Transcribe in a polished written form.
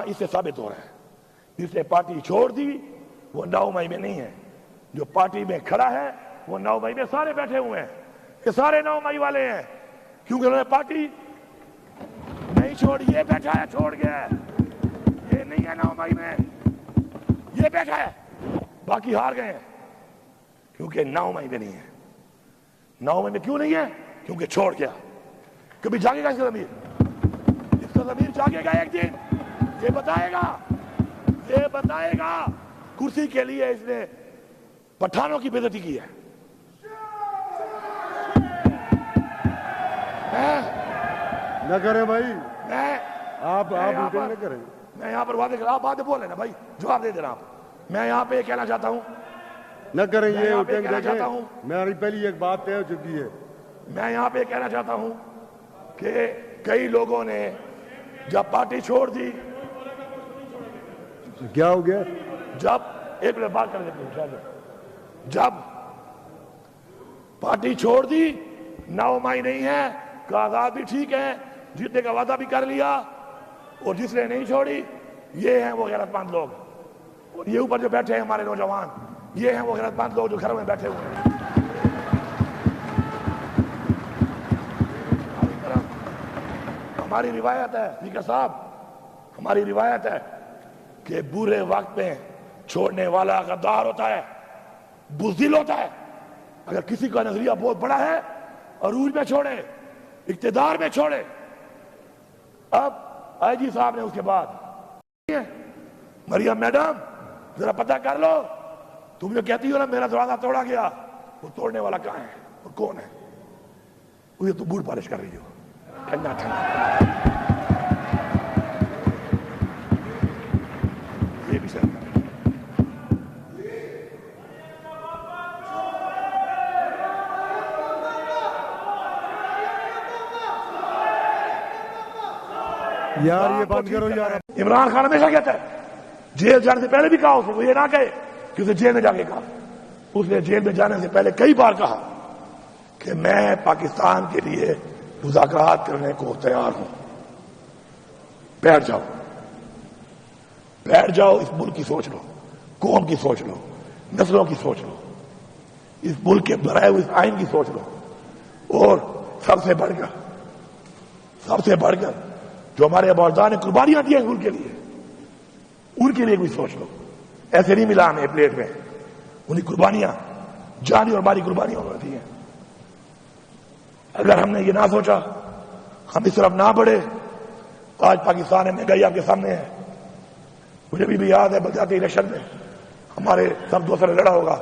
इससे साबित हो रहा है। जिसने पार्टी छोड़ दी वो 9 मई में नहीं है, जो पार्टी में खड़ा है वो 9 मई में सारे बैठे हुए हैं। ये सारे 9 मई वाले हैं, क्योंकि उन्होंने पार्टी नहीं छोड़ी। ये बैठा है छोड़ गया है, ये नहीं है 9 मई में, ये बैठा है, बाकी हार गए हैं क्योंकि 9 मई में नहीं है। 9 मई में क्यों नहीं है? क्योंकि छोड़ गया। कभी जागेगा इसका ज़मीर, इसका ज़मीर जागेगा एक दिन, ये बताएगा कुर्सी के लिए इसने पठानों की बेइज्जती की है। न करें भाई, आप न करें। मैं यहाँ पर वादे कर, आप बातें बोल लेना भाई, जवाब दे देना आप। मैं यहाँ पे कहना चाहता हूँ न करें ये मेरी पहली एक बात तय हो चुकी है। मैं यहाँ पे कहना चाहता हूँ कि कई लोगों ने जब पार्टी छोड़ दी, क्या हो गया? जब एक मिनट बात कर देते, जब पार्टी छोड़ दी 9 मई नहीं है, कागजात भी ठीक है, जीतने का वादा भी कर लिया, और जिसने नहीं छोड़ी ये हैं वो गैरतमंद लोग, और ये ऊपर जो बैठे हैं हमारे नौजवान, ये हैं वो गैरतमंद लोग जो घर में बैठे हुए हैं। हमारी रिवायत है स्पीकर साहब, हमारी रिवायत है कि बुरे वक्त में छोड़ने वाला गद्दार होता है, बुज़दिल होता है। अगर किसी का नजरिया बहुत बड़ा है, अरूज में छोड़े, इक्तिदार में छोड़े। अब आईजी साहब ने उसके बाद, मरियम मैडम जरा पता कर लो, तुम जो कहती हो ना मेरा दरवाजा तोड़ा गया, वो तोड़ने वाला कहाँ है और कौन है? मुझे तो बूढ़ पालिश कर रही हो, ठंडा ठंडा। ये भी सर यार, ये बंद करो यार। इमरान खान हमेशा कहता है, जेल जाने से पहले भी कहा उसको, वो ये ना कहे कि उसे जेल में जाके कहा। उसने जेल में जाने से पहले कई बार कहा कि मैं पाकिस्तान के लिए मुज़ाकरात करने को तैयार हूं। बैठ जाओ, इस मुल्क की सोच लो, कौम की सोच लो, नस्लों की सोच लो, इस मुल्क के बनाए हुए इस आइन की सोच लो, और सबसे बढ़कर जो हमारे अबौजान ने कुर्बानियां दी हैं मुल्क के लिए, उनके लिए भी सोच लो। ऐसे नहीं मिला हमें प्लेट में, उन्हीं कुर्बानियां, जानी और माली कुर्बानियां होती हैं। अगर हमने ये ना सोचा, हम इस तरफ ना बढ़े, आज पाकिस्तान में महंगाई आपके सामने है। मुझे भी याद है बलदियाती इलेक्शन में हमारे सब दोस्तों ने लड़ा होगा,